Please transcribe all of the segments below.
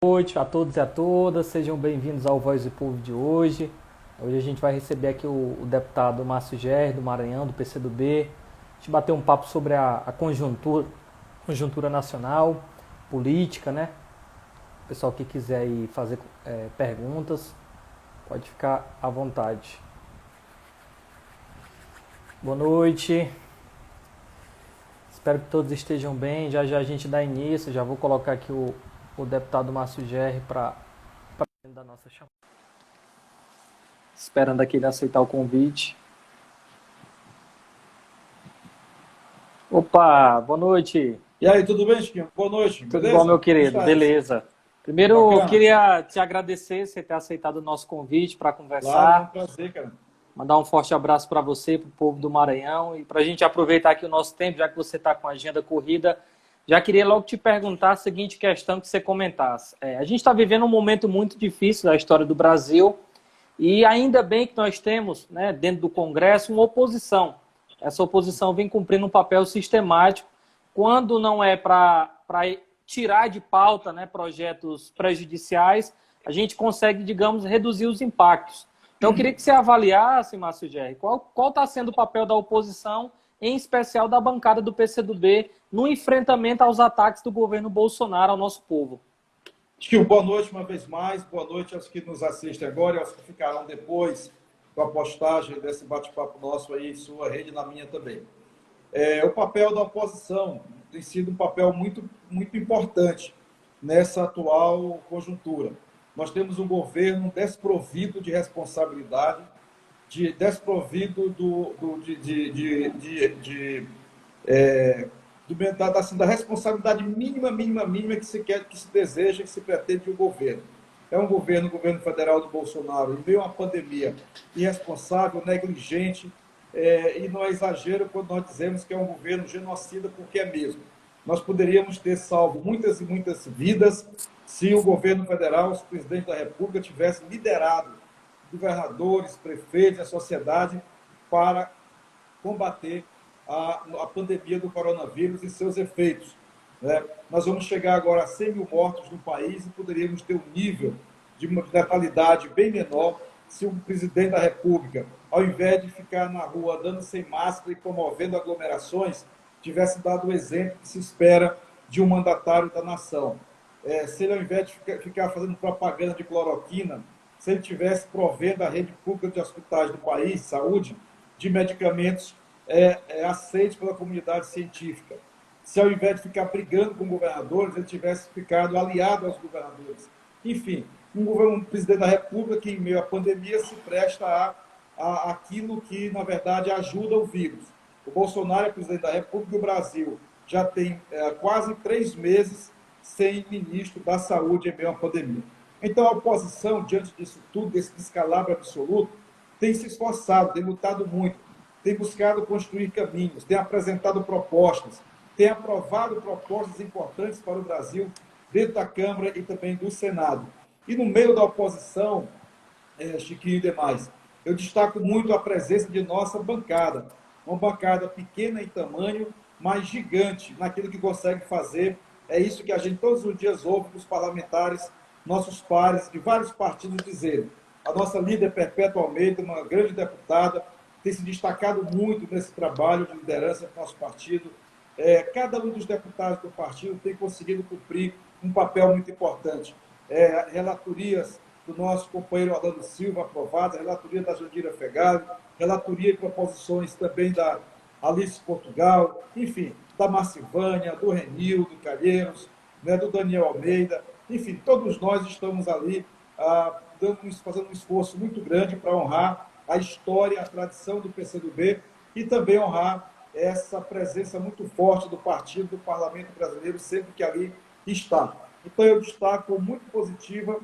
Boa noite a todos e a todas, sejam bem-vindos ao Voz do Povo de hoje. Hoje a gente vai receber aqui o deputado Márcio Gerri, do Maranhão, do PCdoB. A gente bater um papo sobre a conjuntura nacional, política, né? O pessoal que quiser aí fazer perguntas, pode ficar à vontade. Boa noite. Espero que todos estejam bem. Já já a gente dá início. Já vou colocar aqui o deputado Márcio Gerri para da nossa chamada. Esperando aqui ele aceitar o convite. Opa, boa noite. E aí, tudo bem, Chiquinho? Boa noite, Tudo bom, meu querido? Beleza. Primeiro, eu queria te agradecer você ter aceitado o nosso convite para conversar. Claro, é um prazer, cara. Mandar um forte abraço para você, para o povo do Maranhão. E para a gente aproveitar aqui o nosso tempo, já que você está com a agenda corrida, já queria logo te perguntar a seguinte questão que você comentasse. A gente está vivendo um momento muito difícil da história do Brasil e ainda bem que nós temos, né, dentro do Congresso, uma oposição. Essa oposição vem cumprindo um papel sistemático quando não é para tirar de pauta, né, projetos prejudiciais, a gente consegue, digamos, reduzir os impactos. Então, eu queria que você avaliasse, Márcio Gerri, qual está sendo o papel da oposição, em especial da bancada do PCdoB, no enfrentamento aos ataques do governo Bolsonaro ao nosso povo. Chiquinho, boa noite uma vez mais, boa noite aos que nos assistem agora e aos que ficarão depois com a postagem desse bate-papo nosso aí em sua rede e na minha também. O papel da oposição tem sido um papel muito, muito importante nessa atual conjuntura. Nós temos um governo desprovido de responsabilidade, desprovido da responsabilidade mínima que se quer, que se deseja, que se pretende o governo. É um governo, o governo federal do Bolsonaro, em meio a uma pandemia, irresponsável, negligente, e não é exagero quando nós dizemos que é um governo genocida, porque é mesmo. Nós poderíamos ter salvo muitas e muitas vidas se o governo federal, se o presidente da República tivesse liderado governadores, prefeitos, a sociedade para combater a pandemia do coronavírus e seus efeitos. Né? Nós vamos chegar agora a 100 mil mortos no país e poderíamos ter um nível de letalidade bem menor se o presidente da República, ao invés de ficar na rua andando sem máscara e promovendo aglomerações, tivesse dado o exemplo que se espera de um mandatário da nação. Se ele, ao invés de ficar fazendo propaganda de cloroquina, se ele estivesse provendo a rede pública de hospitais do país, saúde, de medicamentos aceitos pela comunidade científica. Se, ao invés de ficar brigando com governadores, ele tivesse ficado aliado aos governadores. Enfim, um presidente da República que, em meio à pandemia, se presta a aquilo que, na verdade, ajuda o vírus. O Bolsonaro é presidente da República e o Brasil já tem quase 3 meses sem ministro da Saúde em meio à pandemia. Então, a oposição, diante disso tudo, desse descalabro absoluto, tem se esforçado, tem lutado muito, tem buscado construir caminhos, tem apresentado propostas, tem aprovado propostas importantes para o Brasil dentro da Câmara e também do Senado. E no meio da oposição, Chiquinho e demais, eu destaco muito a presença de nossa bancada, uma bancada pequena em tamanho, mas gigante naquilo que consegue fazer. É isso que a gente todos os dias ouve dos parlamentares, nossos pares de vários partidos dizerem. A nossa líder Perpétua Almeida, uma grande deputada, tem se destacado muito nesse trabalho de liderança do nosso partido. Cada um dos deputados do partido tem conseguido cumprir um papel muito importante. Relatorias do nosso companheiro Orlando Silva aprovadas, relatoria da Jandira Fegali, relatoria e proposições também da Alice Portugal, enfim, da Marcivânia, do Renildo Calheiros, né, do Daniel Almeida, enfim, todos nós estamos ali fazendo um esforço muito grande para honrar a história, a tradição do PCdoB e também honrar essa presença muito forte do partido, do parlamento brasileiro, sempre que ali está. Então, eu destaco muito positiva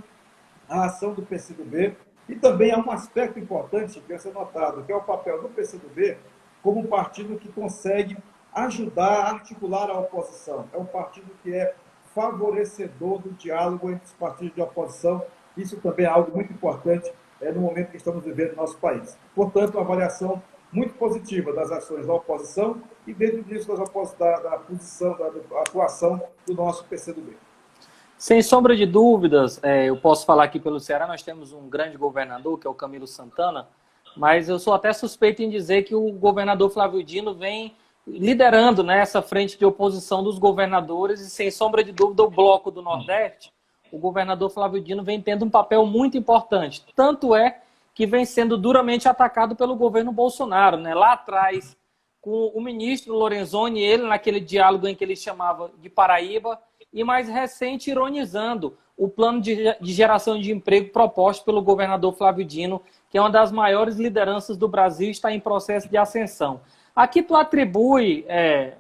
a ação do PCdoB e também há um aspecto importante que deve ser notado, que é o papel do PCdoB como um partido que consegue ajudar a articular a oposição. É um partido que é favorecedor do diálogo entre os partidos de oposição. Isso também é algo muito importante no momento que estamos vivendo no nosso país. Portanto, uma avaliação muito positiva das ações da oposição e, dentro disso, da atuação do nosso PCdoB. Sem sombra de dúvidas, eu posso falar aqui pelo Ceará, nós temos um grande governador, que é o Camilo Santana, mas eu sou até suspeito em dizer que o governador Flávio Dino vem liderando, né, essa frente de oposição dos governadores e, sem sombra de dúvida, o Bloco do Nordeste, o governador Flávio Dino vem tendo um papel muito importante. Tanto é que vem sendo duramente atacado pelo governo Bolsonaro, né? Lá atrás, com o ministro Lorenzoni, ele naquele diálogo em que ele chamava de Paraíba, e mais recente, ironizando o plano de geração de emprego proposto pelo governador Flávio Dino, que é uma das maiores lideranças do Brasil e está em processo de ascensão. Aqui tu atribui,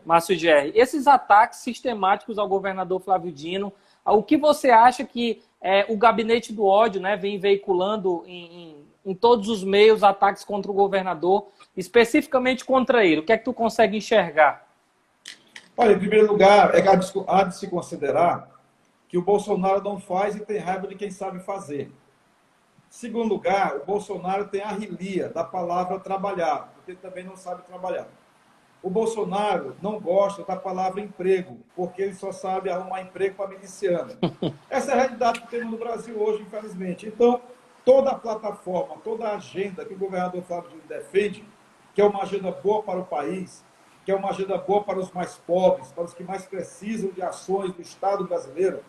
Márcio Gerri, esses ataques sistemáticos ao governador Flávio Dino, o que você acha que o gabinete do ódio, né, vem veiculando em todos os meios ataques contra o governador, especificamente contra ele? O que é que tu consegue enxergar? Olha, em primeiro lugar, há de se considerar que o Bolsonaro não faz e tem raiva de quem sabe fazer. Em segundo lugar, o Bolsonaro tem a rilia da palavra trabalhar, porque ele também não sabe trabalhar. O Bolsonaro não gosta da palavra emprego, porque ele só sabe arrumar emprego para miliciano. Essa é a realidade que temos no Brasil hoje, infelizmente. Então, toda a plataforma, toda a agenda que o governador Flávio Dino defende, que é uma agenda boa para o país, que é uma agenda boa para os mais pobres, para os que mais precisam de ações do Estado brasileiro,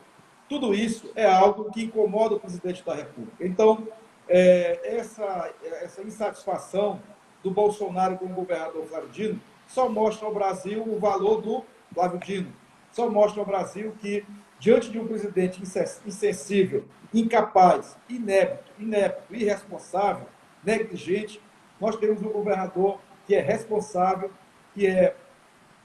tudo isso é algo que incomoda o presidente da República. Então, essa insatisfação do Bolsonaro com o governador Flávio Dino só mostra ao Brasil o valor do Flávio Dino. Só mostra ao Brasil que, diante de um presidente insensível, incapaz, inepto, irresponsável, negligente, nós temos um governador que é responsável, que é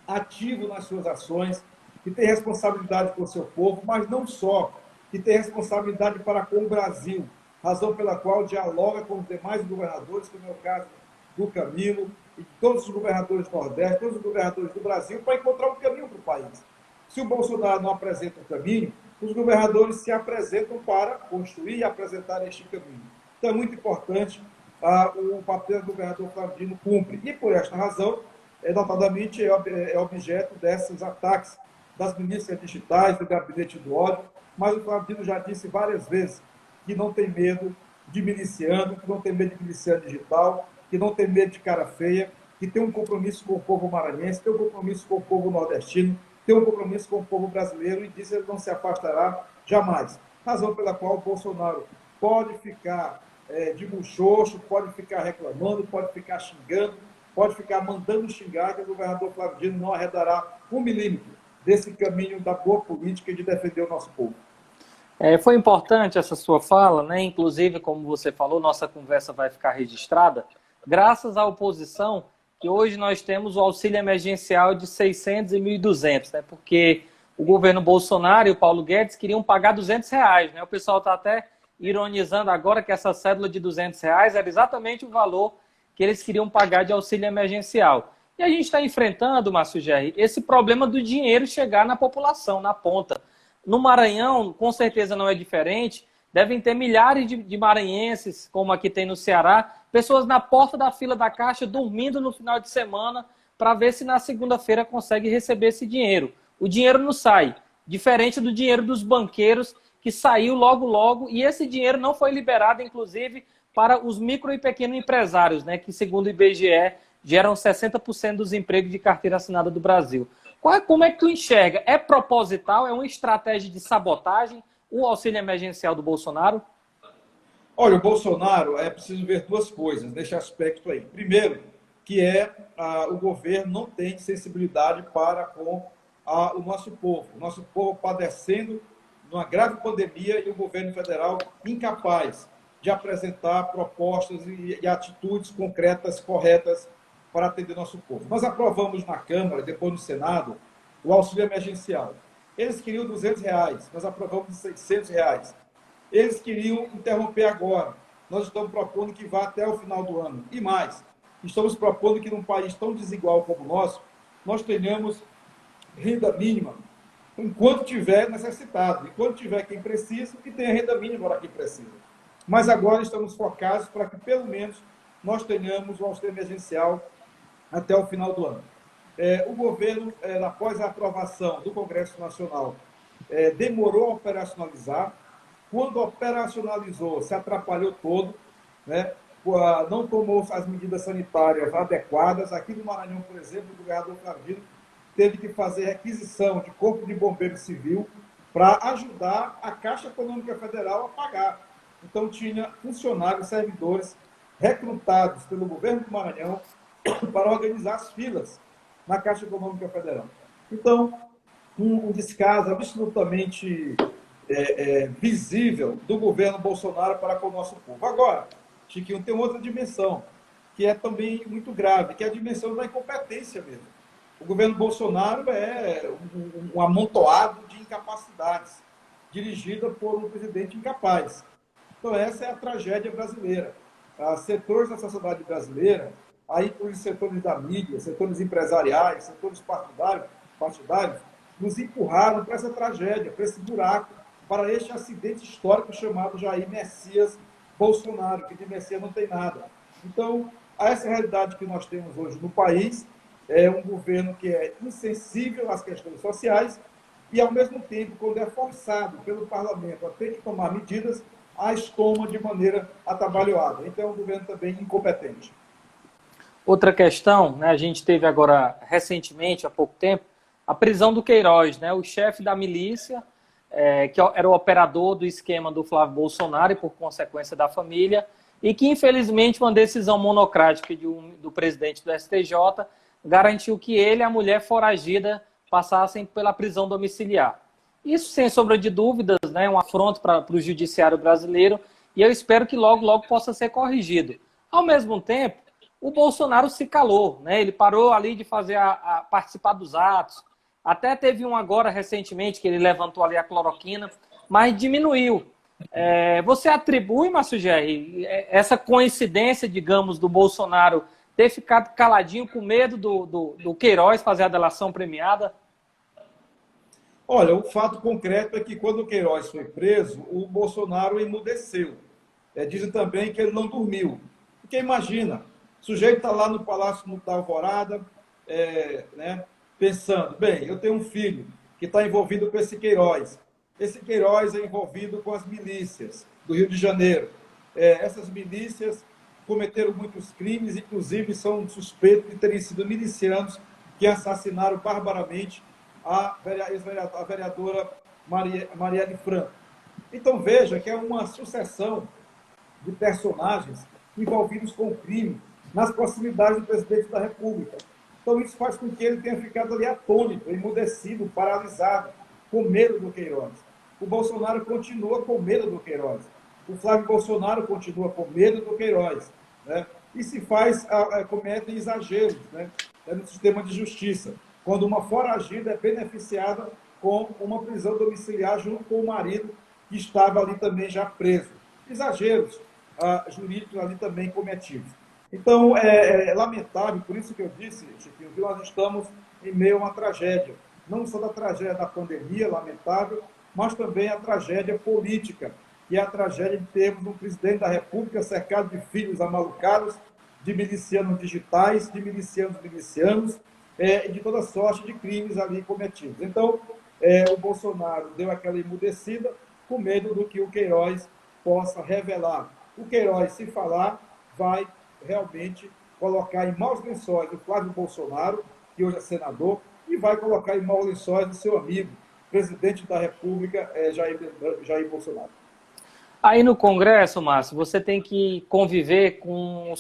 ativo nas suas ações, que tem responsabilidade com o seu povo, mas não só, que tem responsabilidade para com o Brasil, razão pela qual dialoga com os demais governadores, como é o caso do Camilo, e todos os governadores do Nordeste, todos os governadores do Brasil, para encontrar um caminho para o país. Se o Bolsonaro não apresenta um caminho, os governadores se apresentam para construir e apresentar este caminho. Então é muito importante o papel do governador Flávio Dino cumpre. E por esta razão, notadamente, é objeto desses ataques das milícias digitais, do gabinete do ódio, mas o Flávio Dino já disse várias vezes que não tem medo de miliciano, que não tem medo de miliciano digital, que não tem medo de cara feia, que tem um compromisso com o povo maranhense, tem um compromisso com o povo nordestino, tem um compromisso com o povo brasileiro e disso ele não se afastará jamais. Razão pela qual o Bolsonaro pode ficar de muxoxo, pode ficar reclamando, pode ficar xingando, pode ficar mandando xingar, que o governador Flávio Dino não arredará 1 milímetro desse caminho da boa política e de defender o nosso povo. Foi importante essa sua fala, né? Inclusive, como você falou, nossa conversa vai ficar registrada, graças à oposição, que hoje nós temos o auxílio emergencial de 600 e 1.200, né? Porque o governo Bolsonaro e o Paulo Guedes queriam pagar R$200, né? O pessoal está até ironizando agora que essa cédula de R$200 era exatamente o valor que eles queriam pagar de auxílio emergencial. E a gente está enfrentando, Márcio Gerri, esse problema do dinheiro chegar na população, na ponta. No Maranhão, com certeza não é diferente, devem ter milhares de maranhenses, como aqui tem no Ceará, pessoas na porta da fila da Caixa dormindo no final de semana para ver se na segunda-feira consegue receber esse dinheiro. O dinheiro não sai, diferente do dinheiro dos banqueiros, que saiu logo, e esse dinheiro não foi liberado, inclusive, para os micro e pequenos empresários, né, que, segundo o IBGE, geram 60% dos empregos de carteira assinada do Brasil. Como é que tu enxerga? É proposital? É uma estratégia de sabotagem o auxílio emergencial do Bolsonaro? Olha, o Bolsonaro, é preciso ver duas coisas nesse aspecto aí. Primeiro, que o governo não tem sensibilidade para com o nosso povo. O nosso povo padecendo de uma grave pandemia e o governo federal incapaz de apresentar propostas e atitudes concretas, corretas, para atender nosso povo. Nós aprovamos na Câmara, depois no Senado, o auxílio emergencial. Eles queriam R$200, nós aprovamos de R$600. Eles queriam interromper agora. Nós estamos propondo que vá até o final do ano. E mais, estamos propondo que num país tão desigual como o nosso, nós tenhamos renda mínima enquanto tiver necessitado, enquanto tiver quem precisa, que tenha renda mínima para quem precisa. Mas agora estamos focados para que, pelo menos, nós tenhamos o auxílio emergencial até o final do ano. O governo, após a aprovação do Congresso Nacional demorou a operacionalizar. Quando operacionalizou, se atrapalhou todo, né? Não tomou as medidas sanitárias adequadas. Aqui no Maranhão, por exemplo, o governador Flavio teve que fazer requisição de Corpo de Bombeiro Civil para ajudar a Caixa Econômica Federal a pagar. Então, tinha funcionários, servidores recrutados pelo governo do Maranhão para organizar as filas na Caixa Econômica Federal. Então, um descaso absolutamente visível do governo Bolsonaro para com o nosso povo. Agora, Chiquinho, tem outra dimensão, que é também muito grave, que é a dimensão da incompetência mesmo. O governo Bolsonaro é um amontoado de incapacidades, dirigida por um presidente incapaz. Então, essa é a tragédia brasileira. Setores da sociedade brasileira, aí os setores da mídia, setores empresariais, setores partidários, nos empurraram para essa tragédia, para esse buraco, para este acidente histórico chamado Jair Messias Bolsonaro, que de Messias não tem nada. Então, essa realidade que nós temos hoje no país é um governo que é insensível às questões sociais e, ao mesmo tempo, quando é forçado pelo parlamento a ter que tomar medidas, as toma de maneira atabalhoada. Então, é um governo também incompetente. Outra questão, né, a gente teve agora, recentemente, há pouco tempo, a prisão do Queiroz, né, o chefe da milícia, que era o operador do esquema do Flávio Bolsonaro e, por consequência, da família, e que, infelizmente, uma decisão monocrática do presidente do STJ garantiu que ele e a mulher foragida passassem pela prisão domiciliar. Isso, sem sombra de dúvidas, né, é um afronto para o judiciário brasileiro e eu espero que logo, logo possa ser corrigido. Ao mesmo tempo, o Bolsonaro se calou, né? Ele parou ali de fazer participar dos atos. Até teve um agora, recentemente, que ele levantou ali a cloroquina, mas diminuiu. Você atribui, Márcio Gerri, essa coincidência, digamos, do Bolsonaro ter ficado caladinho com medo do Queiroz fazer a delação premiada? Olha, o fato concreto é que quando o Queiroz foi preso, o Bolsonaro emudeceu. Dizem também que ele não dormiu. Porque imagina, o sujeito está lá no Palácio da Alvorada, né, pensando, bem, eu tenho um filho que está envolvido com esse Queiroz. Esse Queiroz é envolvido com as milícias do Rio de Janeiro. Essas milícias cometeram muitos crimes, inclusive são suspeitos de terem sido milicianos que assassinaram barbaramente a vereadora Marielle Franco. Então veja que é uma sucessão de personagens envolvidos com o crime nas proximidades do presidente da República. Então isso faz com que ele tenha ficado ali atônito, emudecido, paralisado, com medo do Queiroz. O Bolsonaro continua com medo do Queiroz. O Flávio Bolsonaro continua com medo do Queiroz. Né? E se cometem exageros, né, no sistema de justiça, quando uma foragida é beneficiada com uma prisão domiciliar junto com o marido, que estava ali também já preso. Exageros jurídicos ali também cometidos. Então, é lamentável, por isso que eu disse, Chiquinho, que nós estamos em meio a uma tragédia. Não só da tragédia da pandemia, lamentável, mas também a tragédia política, que é a tragédia de termos um presidente da República cercado de filhos amalucados, de milicianos digitais, de milicianos, e de toda sorte de crimes ali cometidos. Então, o Bolsonaro deu aquela emudecida com medo do que o Queiroz possa revelar. O Queiroz, se falar, vai realmente colocar em maus lençóis o Flávio Bolsonaro, que hoje é senador, e vai colocar em maus lençóis o seu amigo, presidente da República, Jair Bolsonaro. Aí no Congresso, Márcio, você tem que conviver com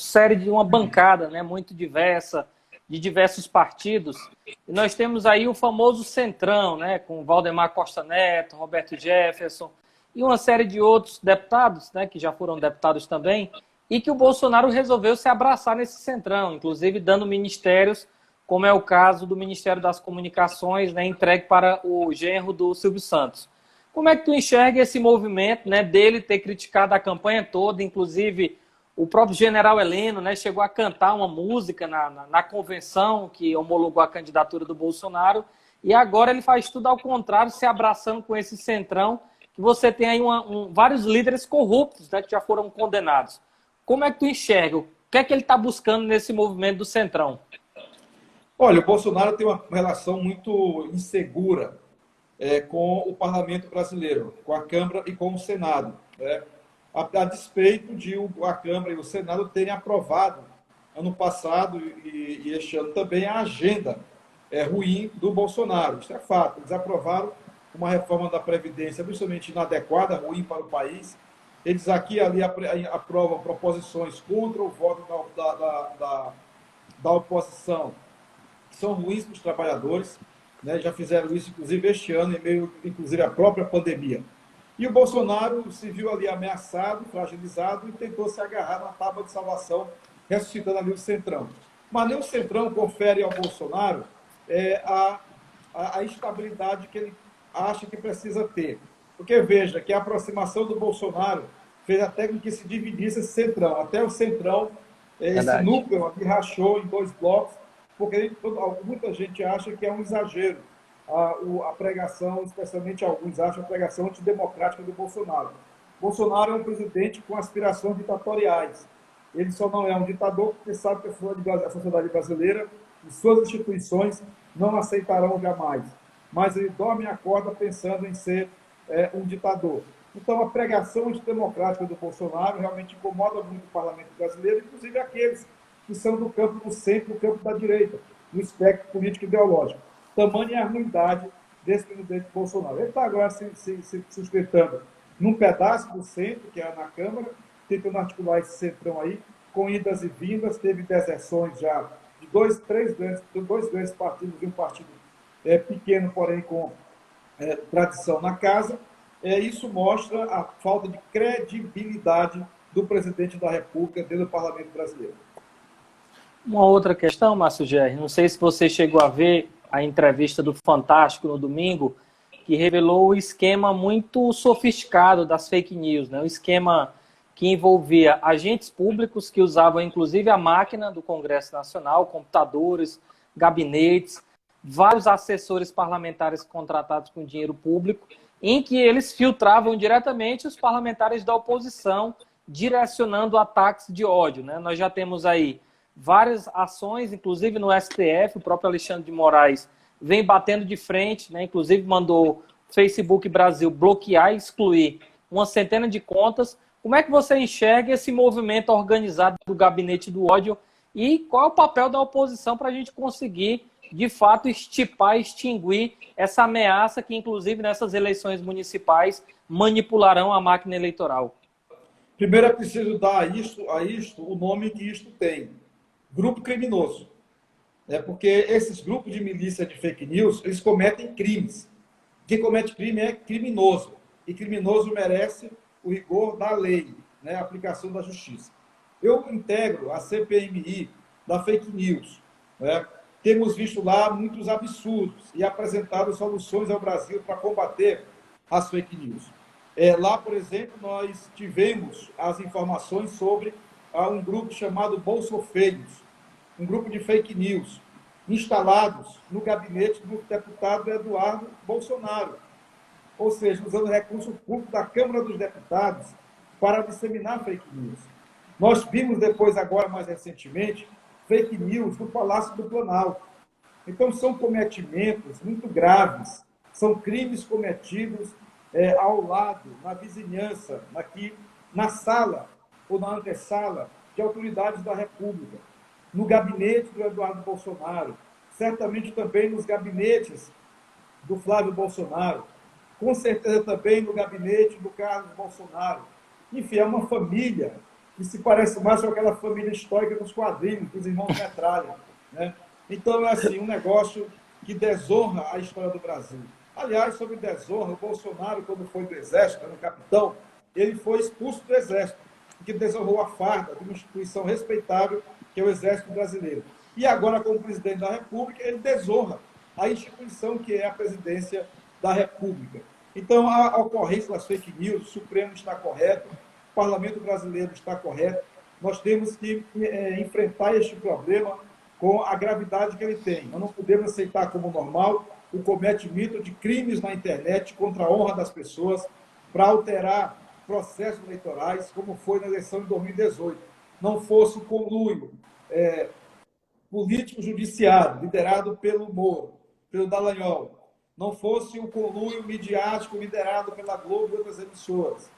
uma bancada, né, muito diversa, de diversos partidos. E nós temos aí o famoso Centrão, né, com Valdemar Costa Neto, Roberto Jefferson e uma série de outros deputados, né, que já foram deputados também, e que o Bolsonaro resolveu se abraçar nesse Centrão, inclusive dando ministérios, como é o caso do Ministério das Comunicações, né, entregue para o genro do Silvio Santos. Como é que tu enxerga esse movimento, né, dele ter criticado a campanha toda, inclusive o próprio general Heleno, né, chegou a cantar uma música na convenção que homologou a candidatura do Bolsonaro, e agora ele faz tudo ao contrário, se abraçando com esse Centrão, que você tem aí vários líderes corruptos, né, que já foram condenados. Como é que tu enxerga? O que é que ele está buscando nesse movimento do Centrão? Olha, o Bolsonaro tem uma relação muito insegura com o parlamento brasileiro, com a Câmara e com o Senado, né? A despeito de a Câmara e o Senado terem aprovado ano passado e este ano também a agenda ruim do Bolsonaro. Isso é fato. Eles aprovaram uma reforma da Previdência absolutamente inadequada, ruim para o país. Eles aqui e ali aprovam proposições contra o voto da oposição, que são ruins para os trabalhadores, né? Já fizeram isso, inclusive, este ano, em meio, inclusive, à própria pandemia. E o Bolsonaro se viu ali ameaçado, fragilizado, e tentou se agarrar na tábua de salvação, ressuscitando ali o Centrão. Mas nem o Centrão confere ao Bolsonaro a estabilidade que ele acha que precisa ter. Porque veja que a aproximação do Bolsonaro fez até com que se dividisse esse Centrão. Até o Centrão, esse núcleo aqui rachou em 2 blocos, porque muita gente acha que é um exagero a pregação, especialmente alguns acham a pregação antidemocrática do Bolsonaro. Bolsonaro é um presidente com aspirações ditatoriais. Ele só não é um ditador porque sabe que a sociedade brasileira e suas instituições não aceitarão jamais. Mas ele dorme e acorda pensando em ser um ditador. Então, a pregação antidemocrática do Bolsonaro realmente incomoda muito o parlamento brasileiro, inclusive aqueles que são do campo do centro, do campo da direita, no espectro político ideológico. Tamanha a ruindade desse presidente Bolsonaro. Ele está agora se sustentando num pedaço do centro, que é na Câmara, tentando articular esse centrão aí, com idas e vindas, teve deserções já de dois grandes partidos e um partido pequeno, porém com tradição na casa. Isso mostra a falta de credibilidade do presidente da República dentro do parlamento brasileiro. Uma outra questão, Márcio Gerri, não sei se você chegou a ver a entrevista do Fantástico no domingo, que revelou o esquema muito sofisticado das fake news, né? O esquema que envolvia agentes públicos que usavam inclusive a máquina do Congresso Nacional, computadores, gabinetes, vários assessores parlamentares contratados com dinheiro público, em que eles filtravam diretamente os parlamentares da oposição, direcionando ataques de ódio, né? Nós já temos aí várias ações, inclusive no STF, o próprio Alexandre de Moraes vem batendo de frente, né? Inclusive mandou o Facebook Brasil bloquear e excluir uma centena de contas. Como é que você enxerga esse movimento organizado do gabinete do ódio e qual é o papel da oposição para a gente conseguir, de fato, extirpar, extinguir essa ameaça que, inclusive, nessas eleições municipais, manipularão a máquina eleitoral? Primeiro é preciso dar a isto o nome que isto tem. Grupo criminoso. Porque esses grupos de milícia de fake news, eles cometem crimes. Quem comete crime é criminoso. E criminoso merece o rigor da lei, né? A aplicação da justiça. Eu integro a CPMI da fake news, né? Temos visto lá muitos absurdos e apresentado soluções ao Brasil para combater as fake news. Lá, por exemplo, nós tivemos as informações sobre um grupo chamado Bolsofeios, um grupo de fake news, instalados no gabinete do deputado Eduardo Bolsonaro, ou seja, usando recursos públicos da Câmara dos Deputados para disseminar fake news. Nós vimos depois, agora mais recentemente, fake news no Palácio do Planalto. Então, são cometimentos muito graves, são crimes cometidos ao lado, na vizinhança, aqui na sala ou na antessala de autoridades da República, no gabinete do Eduardo Bolsonaro, certamente também nos gabinetes do Flávio Bolsonaro, com certeza também no gabinete do Carlos Bolsonaro. Enfim, é uma família que se parece mais com aquela família histórica dos quadrinhos, dos irmãos Metralha, né? Então, é assim, um negócio que desonra a história do Brasil. Aliás, sobre desonra, o Bolsonaro, quando foi do Exército, era um capitão, ele foi expulso do Exército, porque desonrou a farda de uma instituição respeitável, que é o Exército Brasileiro. E agora, como presidente da República, ele desonra a instituição que é a presidência da República. Então, a ocorrência das fake news, o Supremo está correto, o Parlamento brasileiro está correto, nós temos que enfrentar este problema com a gravidade que ele tem. Nós não podemos aceitar como normal o cometimento de crimes na internet contra a honra das pessoas para alterar processos eleitorais, como foi na eleição de 2018. Não fosse o conluio político-judiciário, liderado pelo Moro, pelo Dallagnol, não fosse o conluio midiático liderado pela Globo e outras emissoras,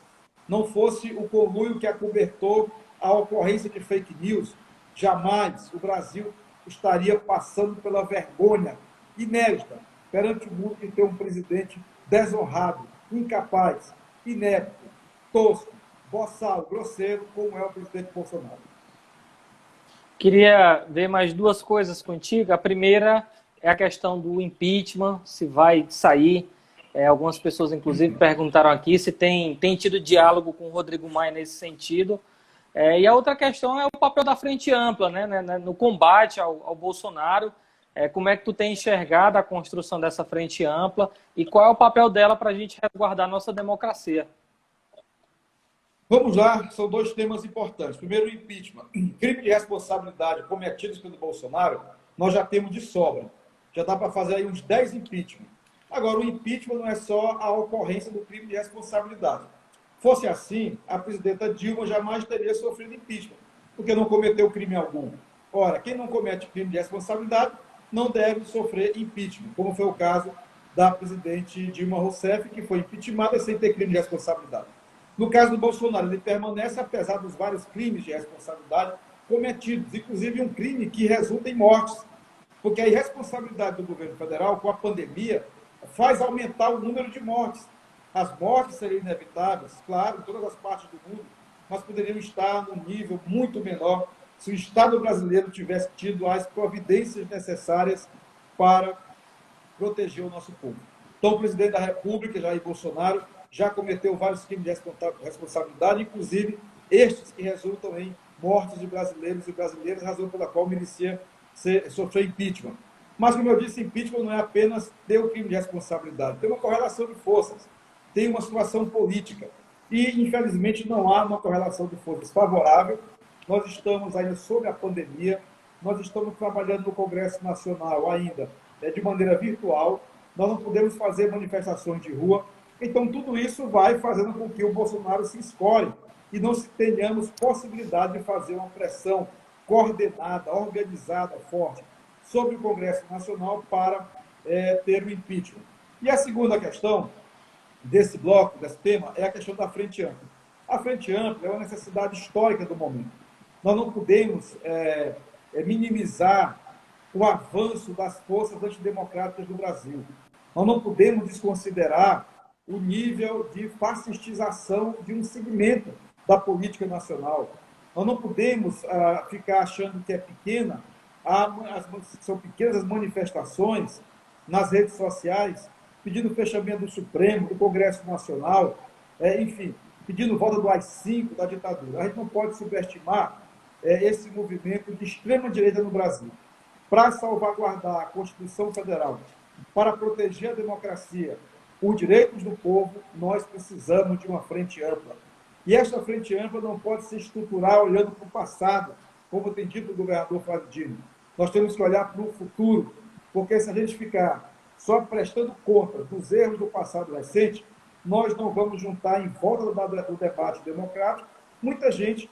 não fosse o conluio que acobertou a ocorrência de fake news, jamais o Brasil estaria passando pela vergonha inédita perante o mundo de ter um presidente desonrado, incapaz, inepto, tosco, boçal, grosseiro, como é o presidente Bolsonaro. Queria ver mais duas coisas contigo. A primeira é a questão do impeachment, se vai sair. Algumas pessoas, inclusive, perguntaram aqui se tem tido diálogo com o Rodrigo Maia nesse sentido. E a outra questão é o papel da Frente Ampla, né, no combate ao Bolsonaro. Como é que tu tem enxergado a construção dessa Frente Ampla e qual é o papel dela para a gente resguardar a nossa democracia? Vamos lá, são dois temas importantes. Primeiro, o impeachment. Crime de responsabilidade cometidos pelo Bolsonaro, nós já temos de sobra. Já dá para fazer aí uns 10 impeachment. Agora, o impeachment não é só a ocorrência do crime de responsabilidade. Fosse assim, a presidenta Dilma jamais teria sofrido impeachment, porque não cometeu crime algum. Ora, quem não comete crime de responsabilidade não deve sofrer impeachment, como foi o caso da presidente Dilma Rousseff, que foi impeachmentada sem ter crime de responsabilidade. No caso do Bolsonaro, ele permanece, apesar dos vários crimes de responsabilidade cometidos, inclusive um crime que resulta em mortes, porque a irresponsabilidade do governo federal com a pandemia faz aumentar o número de mortes. As mortes seriam inevitáveis, claro, em todas as partes do mundo, mas poderiam estar num nível muito menor se o Estado brasileiro tivesse tido as providências necessárias para proteger o nosso povo. Então, o presidente da República, Jair Bolsonaro, já cometeu vários crimes de responsabilidade, inclusive estes que resultam em mortes de brasileiros e brasileiras, razão pela qual merecia sofrer impeachment. Mas, como eu disse, impeachment não é apenas ter o crime de responsabilidade, tem uma correlação de forças, tem uma situação política. E, infelizmente, não há uma correlação de forças favorável. Nós estamos ainda sob a pandemia, nós estamos trabalhando no Congresso Nacional ainda de maneira virtual, nós não podemos fazer manifestações de rua. Então, tudo isso vai fazendo com que o Bolsonaro se escolhe e não tenhamos possibilidade de fazer uma pressão coordenada, organizada, forte sobre o Congresso Nacional para ter o impeachment. E a segunda questão desse bloco, desse tema, é a questão da Frente Ampla. A Frente Ampla é uma necessidade histórica do momento. Nós não podemos minimizar o avanço das forças antidemocráticas do Brasil. Nós não podemos desconsiderar o nível de fascistização de um segmento da política nacional. Nós não podemos ficar achando que é pequena, são pequenas as manifestações nas redes sociais, pedindo o fechamento do Supremo, do Congresso Nacional, enfim, pedindo volta do AI-5, da ditadura. A gente não pode subestimar esse movimento de extrema-direita no Brasil. Para salvaguardar a Constituição Federal, para proteger a democracia, os direitos do povo, nós precisamos de uma frente ampla. E essa frente ampla não pode se estruturar olhando para o passado, como tem dito o governador Flávio Dino. Nós temos que olhar para o futuro, porque se a gente ficar só prestando conta dos erros do passado recente, nós não vamos juntar em volta do debate democrático muita gente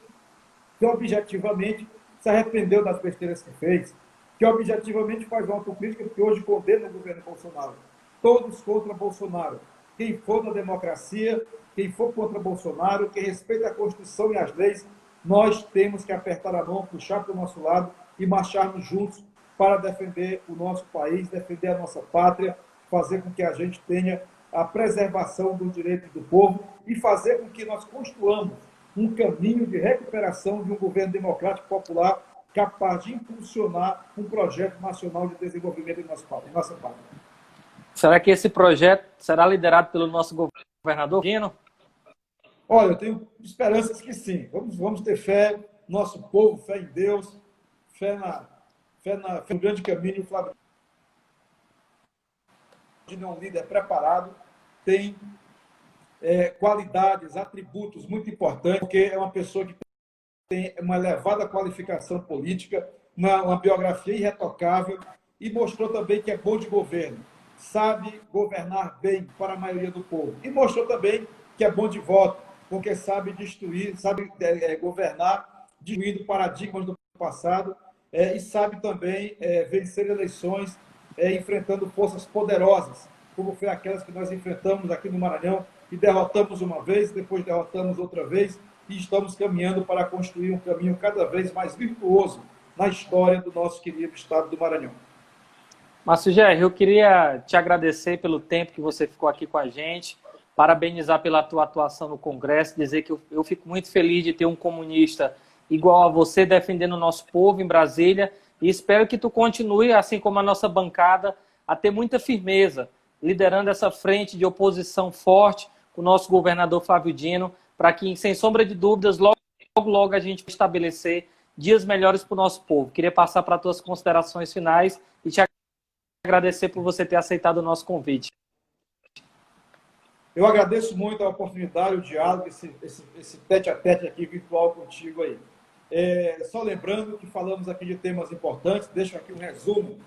que objetivamente se arrependeu das besteiras que fez, que objetivamente faz uma autocrítica, que hoje condena o governo Bolsonaro. Todos contra Bolsonaro. Quem for da democracia, quem for contra Bolsonaro, quem respeita a Constituição e as leis, nós temos que apertar a mão, puxar para o nosso lado e marcharmos juntos para defender o nosso país, defender a nossa pátria, fazer com que a gente tenha a preservação dos direitos do povo e fazer com que nós construamos um caminho de recuperação de um governo democrático popular capaz de impulsionar um projeto nacional de desenvolvimento em nossa pátria. Será que esse projeto será liderado pelo nosso governador Dino? Olha, eu tenho esperanças que sim. Vamos ter fé no nosso povo, fé em Deus, fé no grande caminho. O Flávio Dino é um líder preparado, tem qualidades, atributos muito importantes, porque é uma pessoa que tem uma elevada qualificação política, uma biografia irretocável e mostrou também que é bom de governo, sabe governar bem para a maioria do povo. E mostrou também que é bom de voto, porque sabe destruir, sabe governar, destruindo paradigmas do passado e sabe também vencer eleições enfrentando forças poderosas como foi aquelas que nós enfrentamos aqui no Maranhão e derrotamos uma vez, depois derrotamos outra vez e estamos caminhando para construir um caminho cada vez mais virtuoso na história do nosso querido estado do Maranhão. Márcio Gerri, eu queria te agradecer pelo tempo que você ficou aqui com a gente, parabenizar pela tua atuação no Congresso, dizer que eu fico muito feliz de ter um comunista igual a você defendendo o nosso povo em Brasília e espero que tu continue, assim como a nossa bancada, a ter muita firmeza, liderando essa frente de oposição forte com o nosso governador Flávio Dino, para que, sem sombra de dúvidas, logo a gente estabelecer dias melhores para o nosso povo. Queria passar para as tuas considerações finais e te agradecer por você ter aceitado o nosso convite. Eu agradeço muito a oportunidade, o diálogo, esse tete-a-tete aqui virtual contigo aí. Só lembrando que falamos aqui de temas importantes, deixo aqui um resumo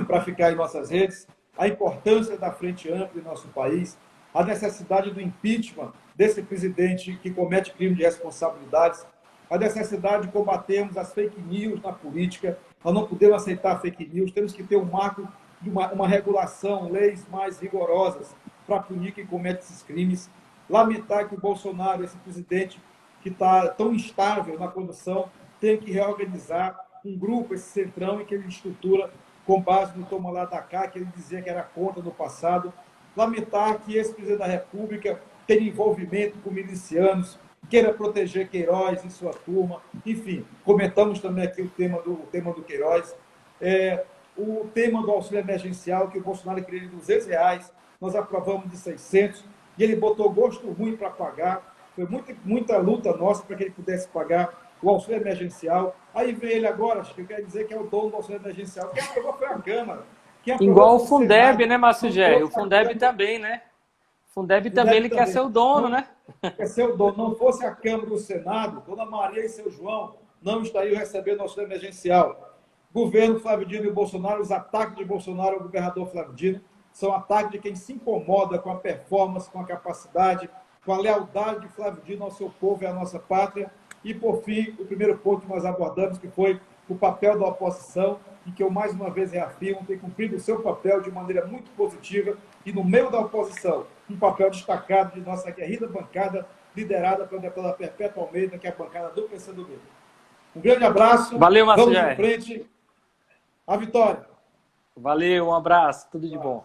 para ficar em nossas redes, a importância da frente ampla em nosso país, a necessidade do impeachment desse presidente que comete crime de responsabilidades, a necessidade de combatermos as fake news na política. Nós não podemos aceitar fake news, temos que ter um marco de uma regulação, leis mais rigorosas para punir quem comete esses crimes. Lamentar que o Bolsonaro, esse presidente que está tão instável na condução, tem que reorganizar um grupo, esse centrão, em que ele estrutura com base no toma lá da cá, que ele dizia que era contra no passado. Lamentar que esse presidente da República tenha envolvimento com milicianos, queira proteger Queiroz e sua turma. Enfim, comentamos também aqui o tema do Queiroz. O tema do auxílio emergencial, que o Bolsonaro queria de R$200, nós aprovamos de 600, e ele botou gosto ruim para pagar. Foi muita luta nossa para que ele pudesse pagar o auxílio emergencial. Aí vem ele agora, acho que eu quero dizer que é o dono do auxílio emergencial. Quem aprovou foi a Câmara. Igual o Fundeb, né, Márcio Gerri? O Fundeb também, né? O Fundeb também, ele quer ser o dono, né? Quer ser o dono. Não fosse a Câmara do Senado, Dona Maria e seu João não estariam recebendo auxílio emergencial. Governo Flávio Dino e Bolsonaro, os ataques de Bolsonaro ao governador Flávio Dino são ataques de quem se incomoda com a performance, com a capacidade, com a lealdade de Flávio Dino ao seu povo e à nossa pátria. E, por fim, o primeiro ponto que nós abordamos, que foi o papel da oposição, e que eu, mais uma vez, reafirmo, tem cumprido o seu papel de maneira muito positiva, e, no meio da oposição, um papel destacado de nossa guerrida bancada, liderada pela deputada Perpétua Almeida, que é a bancada do PCdoB. Um grande abraço. Valeu, Márcio Vamos Gerri. em frente. A vitória. Valeu, um abraço, tudo de bom.